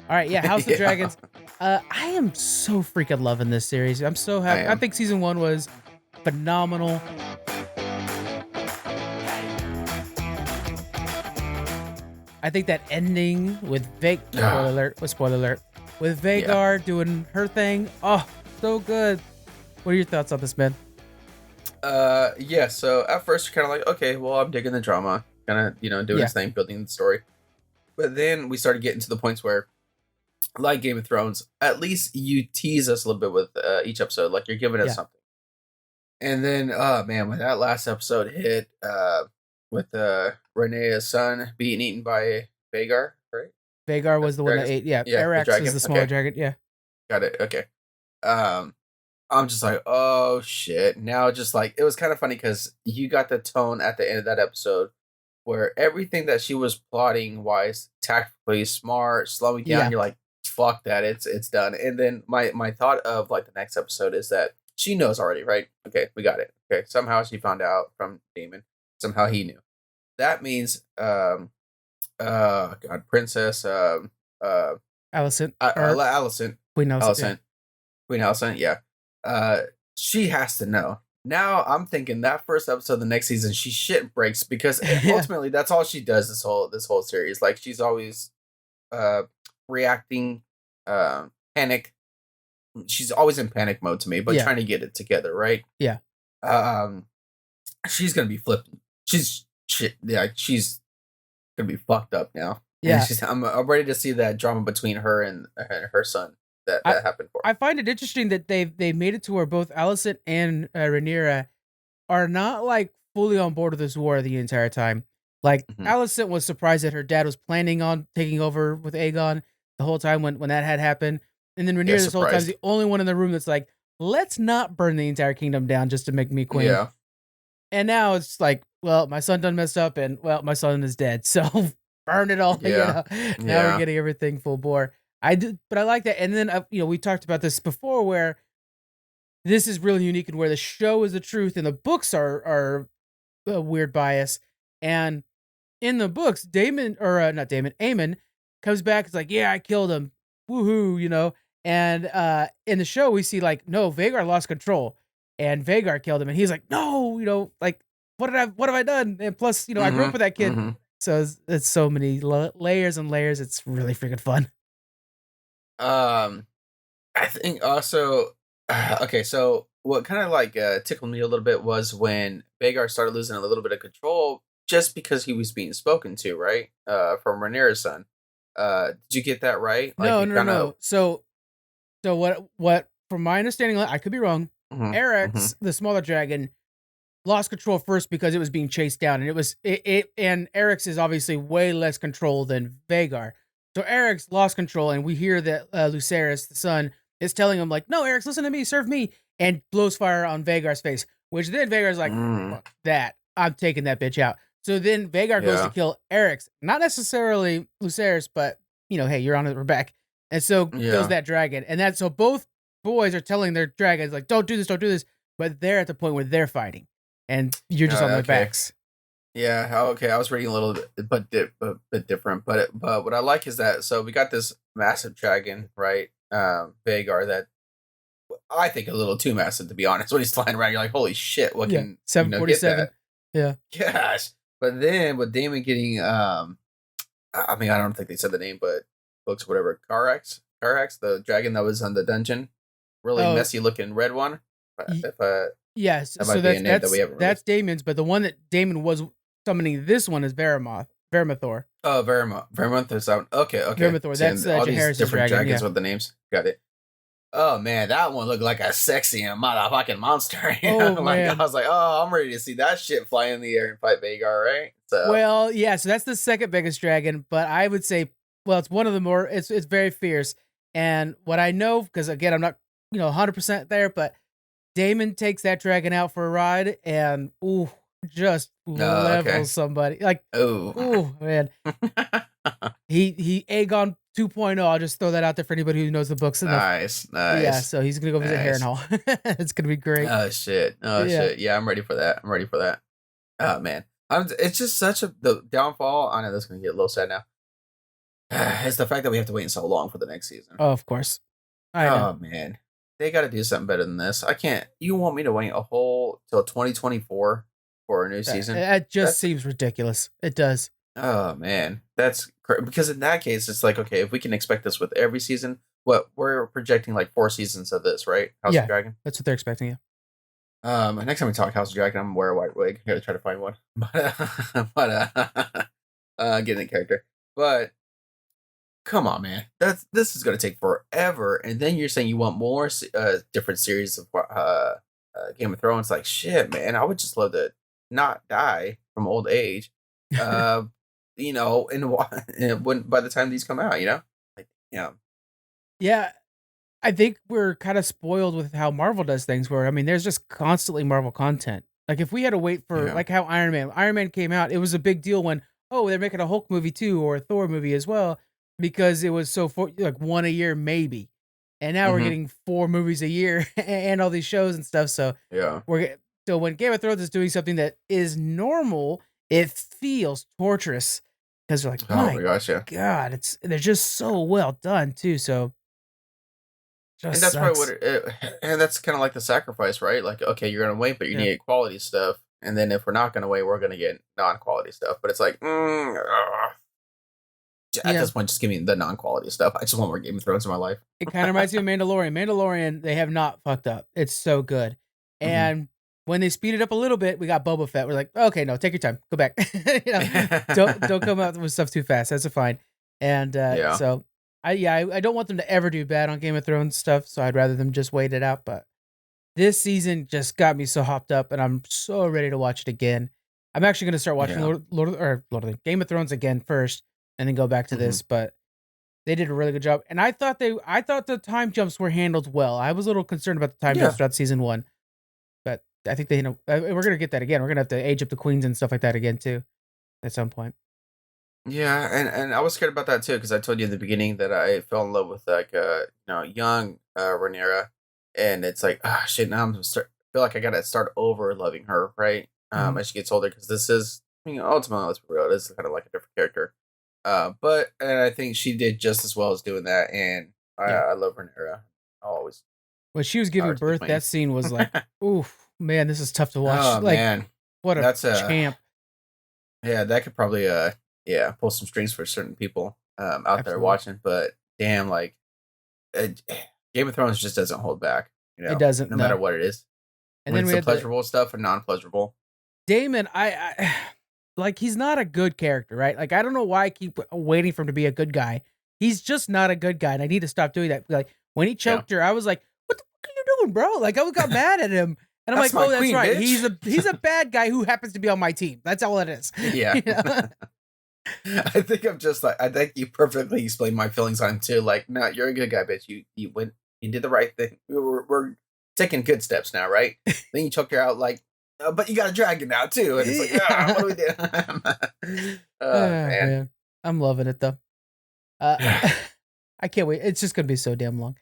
All right, yeah, House of Yeah, Dragons. I am so freaking loving this series. I'm so I happy. I am. think season one was phenomenal. I think that ending with spoiler Ah, alert, with yeah. Vagar doing her thing. Oh, so good. What are your thoughts on this, man? Yeah. So at first, you're kind of like, okay, well, I'm digging the drama, kind of, doing Yeah, his thing, building the story. But then we started getting to the points where, like Game of Thrones, at least you tease us a little bit with each episode, like you're giving us yeah. something. And then, oh man, when that last episode hit, with Renee's son being eaten by Vagar, right? Vagar That's was the the one that dragon's, ate. Yeah, yeah, the Arax is dragon. the smaller Okay, dragon. Yeah, got it. Okay. Um, I'm just like, oh shit. Now, just like it was kind of funny because you got the tone at the end of that episode where everything that she was plotting wise, tactically smart, slowing down. yeah. You're like, fuck that, it's done. And then my thought of like the next episode is that she knows already, right? Okay, we got it. Okay, somehow she found out from Damon. Somehow he knew. That means, God, Princess, uh, Alicent or Allison, Queen Alicent. Yeah, Allison, Queen Allison, yeah. Uh, she has to know. Now I'm thinking that first episode of the next season, she shit breaks because yeah, ultimately that's all she does this whole series. Like she's always uh reacting, panic. She's always in panic mode to me, but yeah, trying to get it together, right? yeah, Um, she's gonna be flipping. She's shit. Yeah, she's gonna be fucked up now, and yeah. I'm ready to see that drama between her and her son that I that happened for. I find it interesting that they made it to where both Alicent and Rhaenyra are not like fully on board with this war the entire time. Like Hmm. Alicent was surprised that her dad was planning on taking over with Aegon the whole time when that had happened, and then Yeah, Rhaenyra this whole time is surprised. the only one in the room that's like, let's not burn the entire kingdom down just to make me queen. Yeah, And now it's like, well, my son done messed up, and well, my son is dead, so burn it all. yeah, Now we're yeah. getting everything full bore. I did, but I like that. And then we talked about this before, where this is really unique and where the show is the truth and the books are a weird bias. And in the books, Damon or not Damon, Aemon comes back. It's like, yeah, I killed him, woohoo. And in the show, we see like, no, Vagar lost control, and Vagar killed him, and he's like, no, like, what have I done? And plus, I grew up Mhm, with that kid, mhm. so it's so many layers and layers. It's really freaking fun. Um, I think also, okay, so what kind of like tickled me a little bit was when Vagar started losing a little bit of control just because he was being spoken to, right? From Rhaenyra's son. Did you get that right? Like No, he no, no, kind of. no. So what? From my understanding, I could be wrong. Mhm, mhm. Eric's the smaller dragon lost control first because it was being chased down, and and Eric's is obviously way less control than Vagar. So Eric's lost control, and we hear that Lucerys, the son, is telling him like, "No, Eric's, listen to me, serve me," and blows fire on Vagar's face. Which then Vagar's like, Mm, "Fuck that! I'm taking that bitch out." So then Vagar goes to yeah, kill Eric's, not necessarily Lucerys, but hey, you're on her back, and so kills yeah. that dragon. And that so both boys are telling their dragons like, don't do this," but they're at the point where they're fighting and you're just on their Okay. backs. Yeah, okay. I was reading a little bit, but bit different. But what I like is that so we got this massive dragon, right? Vagar that I think a little too massive to be honest. When he's flying around, you're like, holy shit, what Yeah, can get 747. that? Yeah. Gosh. But then with Damon getting, I mean, I don't think they said the name, but books, whatever. Carax, the dragon that was on the dungeon, really Oh, messy looking red one. y- If yes. that So might be a name that we haven't that's released. Damon's, but the one that Damon was summoning this one is Vermithor. Oh, Vermont is out. Okay, okay. Vermithor. That's Seeing all these Jaehaerys' different dragon. dragons Yeah. with the names. Got it. Oh man, that one looked like a sexy and motherfucking monster. Oh Like I man. was like, oh, I'm ready to see that shit fly in the air and fight Vagar, right? So, Well, yeah. So that's the second biggest dragon, but I would say, well, it's one of the more. It's very fierce. And what I know, because again, I'm not 100% there, but Damon takes that dragon out for a ride, and ooh, just okay. levels somebody. Like, Oh, ooh, man. He Aegon 2.0. I'll just throw that out there for anybody who knows the books enough. nice, Yeah, nice, so he's gonna go visit nice. Harrenhal. It's gonna be great. Oh shit, oh Yeah. shit. Yeah, I'm ready for that. I'm ready for that. Oh man, it's just such a the downfall. I know this is gonna get a little sad now. It's the fact that we have to wait so long for the next season. Oh, of course. I know. Oh man, they got to do something better than this. I can't. You want me to wait a whole till 2024 for a new season? It just That's seems ridiculous. It does. oh man, because in that case, it's like okay, if we can expect this with every season, what we're projecting like 4 seasons of this, right? House of Yeah, Dragon. that's what they're expecting. Yeah. Next time we talk House of Dragon, I'm gonna wear a white wig. I gotta try to find one, but get in character. But come on, man, this is gonna take forever. And then you're saying you want more different series of Game of Thrones. Like shit, man, I would just love to not die from old age. Uh, and when by the time these come out, like yeah, Yeah, I think we're kind of spoiled with how Marvel does things where I mean there's just constantly Marvel content. Like if we had to wait for yeah, like how Iron Man came out, it was a big deal when oh they're making a Hulk movie too or a Thor movie as well because it was like one a year maybe. And now we're hmm getting 4 movies a year and all these shows and stuff yeah. so when Game of Thrones is doing something that is normal, it feels torturous because you're like, Oh "My my gosh, yeah. god, they're just so well done too." So And just that's probably what sucks. and that's kind of like the sacrifice, right? Like, okay, you're gonna wait, but you Yeah. need quality stuff. And then if we're not gonna wait, we're gonna get non-quality stuff. But it's like, at Yeah. this point, just give me the non-quality stuff. I just want more Game of Thrones in my life. It kinda reminds me of Mandalorian. Mandalorian, they have not fucked up. It's so good. hmm And when they speed it up a little bit, we got Boba Fett. We're like, "Okay, no, take your time. Go back." You know, don't come out with stuff too fast. That's fine. And, yeah, so I don't want them to ever do bad on Game of Thrones stuff, so I'd rather them just wait it out, but this season just got me so hopped up, and I'm so ready to watch it again. I'm actually gonna start watching yeah. Lord of the Game of Thrones again first, and then go back to hmm this, but they did a really good job, and I thought the time jumps were handled well. I was a little concerned about the time jumps Yeah, throughout season 1, but I think we're gonna get that again. We're gonna have to age up the queens and stuff like that again too at some point. yeah. And I was scared about that too because I told you in the beginning that I fell in love with like young Rhaenyra, and it's like ah shit. Now feel like I gotta start over loving her, right? Mhm. As she gets older because this is ultimately let's be real, this is kind of like a different character. But and I think she did just as well as doing that, and Yeah. I love Rhaenyra. I'll always When she was power giving to the birth, that queen. scene was like, "Oof, man, this is tough to watch." Oh Like, man, what a that's a champ. yeah. That could probably yeah pull some strings for certain people out there Absolutely. watching. But damn, like it, Game of Thrones just doesn't hold back. It doesn't, No matter no. what it is, And when then it's we the had the pleasurable stuff and non-pleasurable. Damon, I like he's not a good character, right? Like I don't know why I keep waiting for him to be a good guy. He's just not a good guy, and I need to stop doing that. Like when he Yeah, choked her, I was like, "What the fuck are you doing, bro?" Like got mad at him, and I'm that's like, my "Oh, that's queen, right. bitch. He's a bad guy who happens to be on my team. That's all it is." Yeah. You know? I think I'm just like I think you perfectly explained my feelings on him too. Like, no, you're a good guy, bitch. You went, you did the right thing. We're taking good steps now, right? Then you took her out like, but you got a dragon now too, and it's like, ah, what do we do? Oh Ah, man, man, I'm loving it though. Uh, I can't wait. It's just gonna be so damn long.